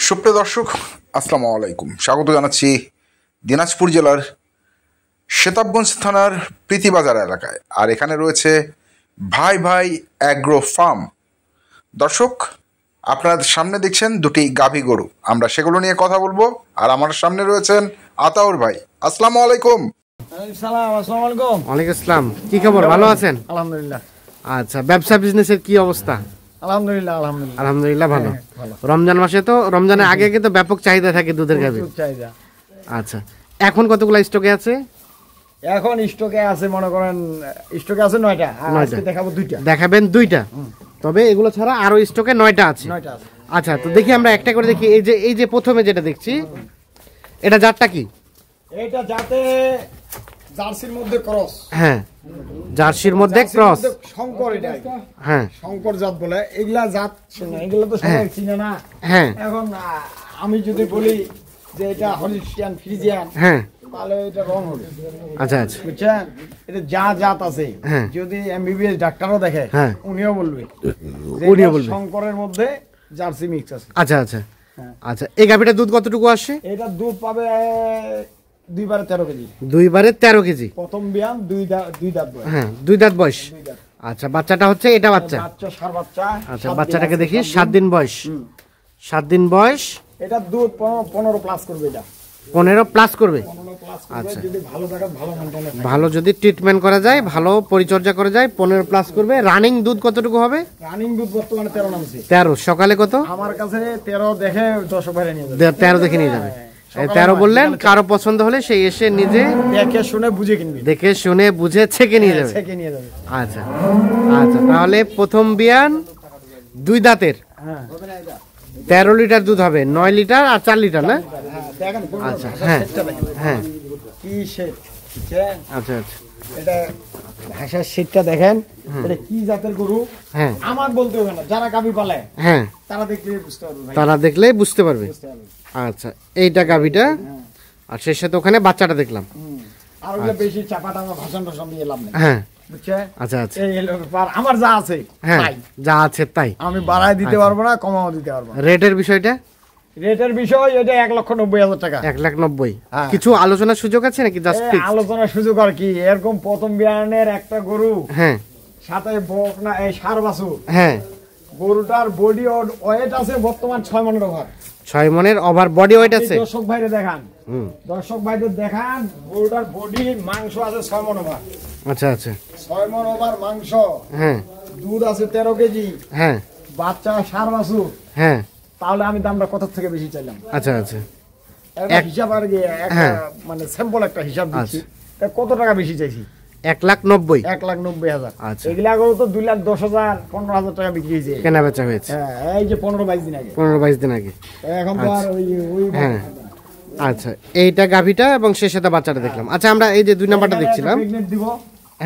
সুপ্রিয় দর্শক, আসসালামু আলাইকুম। স্বাগত জানাচ্ছি দিনাজপুর জেলার শেতাবগঞ্জ থানার প্রীতিবাজার এলাকায়। আর এখানে রয়েছে ভাই ভাই অ্যাগ্রো ফার্ম। দর্শক, আপনার সামনে দেখছেন দুটি গাভী গরু, আমরা সেগুলো নিয়ে কথা বলবো। আর আমার সামনে রয়েছেন আতাউর ভাই। আসসালামু আলাইকুম। ওয়ালাইকুম আসসালাম। কি খবর, ভালো আছেন? আলহামদুলিল্লাহ। আচ্ছা, ব্যবসা বিজনেসের কি অবস্থা? আলহামদুলিল্লাহ ভালো। রমজান মাসে তো, রমজানের আগে কিন্তু ব্যাপক চাহিদা থাকে দুধের গাভী। আচ্ছা, এখন কতগুলো স্টকে আছে? এখন স্টকে আছে, মনে করেন স্টকে আছে 9টা। আজকে দেখাবো 2টা। দেখাবেন 2টা, তবে এগুলো ছাড়া আরো স্টকে 9টা আছে। আচ্ছা, তো দেখি আমরা একটা করে দেখি। এই যে প্রথমে যেটা দেখছি, এটা জাতটা কি? এটা জাতে জার্সির মধ্যে ক্রস। হ্যাঁ, জার্সির মধ্যে ক্রস, শঙ্কর। এটা হ্যাঁ, শঙ্কর জাত বলে। এগুলা জাত শুনে, এগুলো তো সবাই চিনে না। হ্যাঁ, এখন আমি যদি বলি যে এটা হলিস্টিয়ান ফ্রিজিয়ান, হ্যাঁ, তাহলে এটা রং হবে। আচ্ছা আচ্ছা, বুঝছেন? এটা যা জাত আছে, হ্যাঁ, যদি এমবিবিএস ডাক্তারও দেখে, হ্যাঁ, উনিও বলবে শঙ্করের মধ্যে জার্সি মিক্স আছে। আচ্ছা আচ্ছা, আচ্ছা। এই গাভীটা দুধ কতটুকু আসে? এটা দুধ পাবে 2 বারে 13 কেজি। 2 বারে 13 কেজি। প্রথম বিয়ান 2 দাঁত বয়স। হ্যাঁ, 2 দাঁত বয়স। আচ্ছা, বাচ্চাটা হচ্ছে এটা বাচ্চা। সার বাচ্চা। আচ্ছা, বাচ্চাটাকে দেখি। 7 দিন বয়স। 7 দিন বয়স। এটা দুধ 15 প্লাস করবে। এটা 15 প্লাস করবে। আচ্ছা, যদি ভালো জায়গা ভালো মেইনটেইন থাকে, ভালো যদি ট্রিটমেন্ট করা যায়, ভালো পরিচর্যা করা যায়, 15 প্লাস করবে। রানিং দুধ কতটুকু হবে? রানিং দুধ বর্তমানে 13 নামছে। 13। সকালে কত? আমার কাছে 13 দেখে 10 বাইরে নিয়ে যাবে। 13 দেখে নিয়ে যাবে। 13 বললেন। কারো পছন্দ হলে সেই এসে নিজে দেখে শুনে বুঝে কিনবে। দেখে শুনে বুঝে ছেকে নিয়ে যাবে। আচ্ছা আচ্ছা, তাহলে প্রথম বিয়ান 2 দাঁতের। 13 লিটার দুধ হবে। 9 লিটার আর 4 লিটার না? আচ্ছা, হ্যাঁ হ্যাঁ, কি শেড। আচ্ছা আচ্ছা, এটা ভাষার শেডটা দেখেন। এটা কি জাতের গরু? হ্যাঁ, আমার বলতে হবে না, যারা গাভী পালে হ্যাঁ, তারা দেখলেই বুঝতে পারবে ভাই। তারা দেখলেই বুঝতে পারবে। আচ্ছা, এইটা গাভীটা। আর সেই সাথে ওখানে বাচ্চাটা দেখলাম। আর ওগুলো বেশি চাপাটা আমার ভাষণ দিয়ে লাভ নেই। হ্যাঁ, বুঝছে? আচ্ছা আচ্ছা, এই ব্যাপার। আমার যা আছে, হ্যাঁ, যা আছে তাই। আমি বাড়ায় দিতে পারবো না, কমাও দিতে পারবো না। রেটের বিষয়টা? রেটের বিষয় এটা 1,90,000 টাকা। 1,90,000। হ্যাঁ। কিছু আলোচনার সুযোগ আছে নাকি? জাস্ট ফিক্স আলোচনার সুযোগ আর কি। এরকম প্রথম বিয়ানের একটা গরু, হ্যাঁ, সাথে বকনা এই সার বাছুর। হ্যাঁ, গরুটার বডি ওয়েট আছে বর্তমান 6 মনের ওভার। 6 মনের ওভার বডি ওয়েট আছে। দর্শক ভাইরে দেখান, দর্শক ভাইদের দেখান। গরুটার বডি মাংস আছে 6 মন ওভার। আচ্ছা আচ্ছা, 6 মন ওভার মাংস। হ্যাঁ, দুধ আছে 13 কেজি। হ্যাঁ, বাচ্চা সার বাছুর। হ্যাঁ, তাহলে আমি দামটা কত থেকে বেশি চাইলাম? আচ্ছা আচ্ছা, একটা হিসাব আর কি, মানে স্যাম্পল একটা হিসাব দিচ্ছি। কত টাকা বেশি চাইছি? 1,90,000। 1,90,000। আচ্ছা, এগুলা গরু তো 2,10,000 15,000 টাকা বিক্রি হয়েছে। কেনা বেচা হয়েছে। হ্যাঁ, এই যে 15-22 দিন আগে। 15-22 দিন আগে। এখন তো আর ওই হ্যাঁ, আচ্ছা, এইটা গাভীটা এবং সেই সাথে বাচ্চাটা দেখলাম। আচ্ছা, আমরা এই যে 2 নাম্বারটা দেখছিলাম। দিব।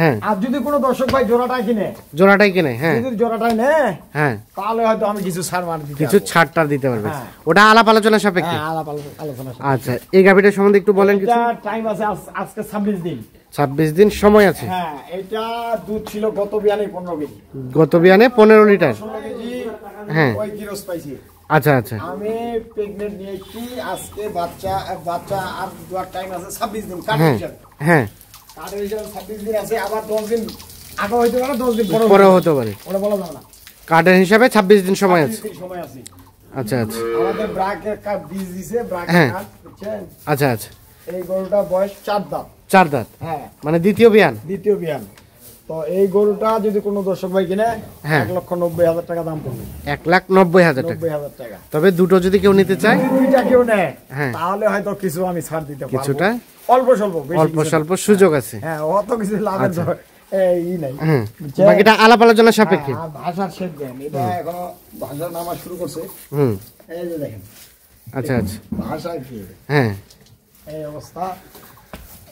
হ্যাঁ, আর যদি কোনো দর্শক ভাই জোড়াটাই কিনে, জোড়াটাই কিনে, হ্যাঁ, যদি জোড়াটাই নেয়, হ্যাঁ, তাহলে হয়তো আমি কিছু ছাড় মার দিতে, কিছু ছাড়টার দিতে পারবে। হ্যাঁ। ওটা আলাপ আলোচনা সাপেক্ষে। হ্যাঁ, আলোচনা। আচ্ছা, এই গাভীটার সম্বন্ধে একটু বলেন কিছু। এটা টাইম আছে আজকে 26 দিন। 26 দিন সময় আছে। হ্যাঁ, এটা দুধ ছিল গত বিয়ানে 15 কেজি। গত বিয়ানে 15 লিটার। 16 কেজি। হ্যাঁ, ওই কিরোস পাইছি। আচ্ছা আচ্ছা, আমি প্রেগনেন্ট নিয়েছি আজকে। বাচ্চা আর দুয়ার টাইম আছে 26 দিন। হ্যাঁ হ্যাঁ, কার্ডের হিসাবে 26 দিন আছে। আবার 10 দিন আগে হইতে পারে, 10 দিন পরেও হতে পারে। ওটা বলা যাবে না। কার্ডের হিসাবে 26 দিন সময় আছে। সময় আছে। আচ্ছা আচ্ছা, আমাদের ব্রাকের কার্ড বীজ দিছে, ব্রাকের হ্যাঁ। কার্ড, বুঝছেন? আচ্ছা আচ্ছা, এই গরুটা বয়স 4 দাঁত। 4 দাঁত, হ্যাঁ, মানে দ্বিতীয় বিয়ান। দ্বিতীয় বিয়ান। তো এই গরুটা যদি কোনো দর্শক ভাই কিনে, হ্যাঁ, 1,90,000 টাকা দাম পড়বে। 1,90,000 টাকা। 90,000 টাকা। তবে দুটো যদি কেউ নিতে চায়, দুইটা কেউ নেয়, হ্যাঁ, তাহলে হয়তো কিছু আমি ছাড় দিতে পারবো। কিছুটা অল্প স্বল্প, বেশি অল্প কিছু না। স্বল্প সুযোগ আছে। হ্যাঁ, অত কিছু লাভের ই নাই। হ্যাঁ, বুঝছেন? বাকিটা আলাপ আলোচনা সাপেক্ষে। হ্যাঁ, ভাষার শেখ দেন। এটা এখনো ভাষা নামা শুরু করছে। হুম, এই যে দেখেন। আচ্ছা আচ্ছা, ভাষা কি? হ্যাঁ, এই অবস্থা।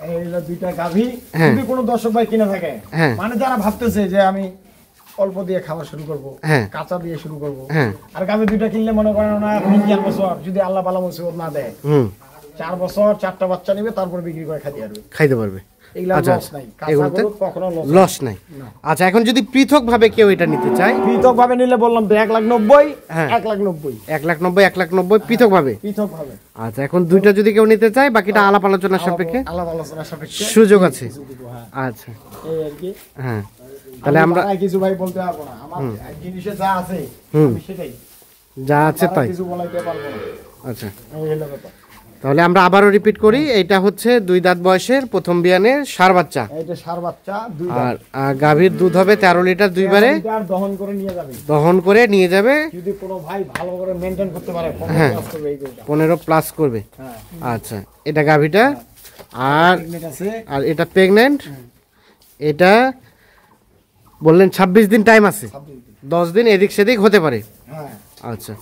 এইগুলো 2টা গাভী। হ্যাঁ। যদি কোনো দর্শক ভাই কিনে থাকে, হ্যাঁ, মানে যারা ভাবতেছে যে আমি অল্প দিয়ে খাওয়া শুরু করব, হ্যাঁ, কাঁচা দিয়ে শুরু করব, হ্যাঁ, আর গাভী 2টা কিনলে মনে করেন না 3-4 বছর যদি আল্লাহ ভালো মুসিবত না দেয়, হুম, 4 বছর 4টা বাচ্চা নিবে, তারপর বিক্রি করে খাইতে পারবে। খাইতে পারবে। এগুলা আচ্ছা লস নাই, কাঁচা এগুলোতে গরু কখনো লস লস নাই। আচ্ছা এখন যদি পৃথক ভাবে কেউ এটা নিতে চায়, পৃথক ভাবে নিলে বললাম তো 1,90,000, হ্যাঁ। 1,90,000 1,90,000 পৃথক ভাবে। পৃথক ভাবে। আচ্ছা এখন দুইটা যদি কেউ নিতে চায়, বাকিটা আলাপ আলোচনার সাপেক্ষে আলাদা আলোচনা সাপেক্ষে সুযোগ আছে। হ্যাঁ, আচ্ছা এই আর কি। হ্যাঁ, তাহলে আমরা বাড়ায় কিছু ভাই বলতে পারবো না, আমার জিনিসে যা আছে আমি সেটাই, যা আছে তাই। কিছু বলাইতে পারবো না। আচ্ছা এই হলো ব্যাপার। তাহলে আমরা আবারও রিপিট করি, এটা হচ্ছে 2 দাঁত বয়সের প্রথম বিয়ানের ষাঁড় বাচ্চা, এইটা ষাঁড় বাচ্চা, 2 আর গাভীর দুধ হবে 13 লিটার দুইবারে লিটার দহন করে নিয়ে যাবে। দহন করে নিয়ে যাবে। যদি কোনো ভাই ভালো করে মেইনটেইন করতে পারে, হ্যাঁ। ফোকাস করবে এই গরুটা। 15 প্লাস করবে। হ্যাঁ, আচ্ছা এটা গাভীটা, আর প্রেগনেন্ট আছে। আর এটা প্রেগন্যান্ট। এটা বললেন 26 দিন টাইম আছে, 10 দিন এদিক সেদিক হতে পারে। হ্যাঁ, আচ্ছা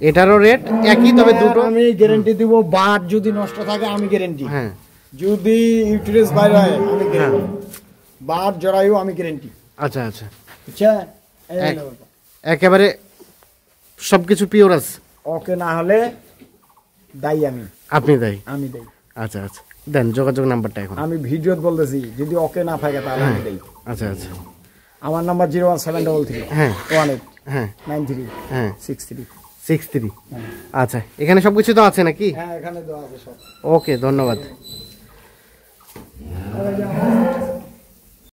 এটারও রেট একই, তবে দুটো আমি গ্যারান্টি দিব, বাট যদি নষ্ট থাকে আমি গ্যারান্টি, হ্যাঁ যদি ইউটেরাস বাইরে হয় আমি গ্যারান্টি, বাট জরায়ু আমি গ্যারান্টি। আচ্ছা আচ্ছা বুঝছেন? এই এক- হলো ব্যাপার। একেবারে সবকিছু পিওর আছে। ওকে না হলে দায়ী আমি, আপনি তাই? আমি দেই। আচ্ছা আচ্ছা দেন যোগাযোগ নাম্বারটা এখন। আমি ভিডিওত বলতেছি, যদি ওকে না থাকে তাহলে আমি দেই। আচ্ছা আচ্ছা আমার নাম্বার 01733 হ্যাঁ 18 হ্যাঁ 93 হ্যাঁ 63। 63। আচ্ছা এখানে সবকিছু তো আছে নাকি? হ্যাঁ, এখানে দেওয়া আছে সব। ওকে ধন্যবাদ।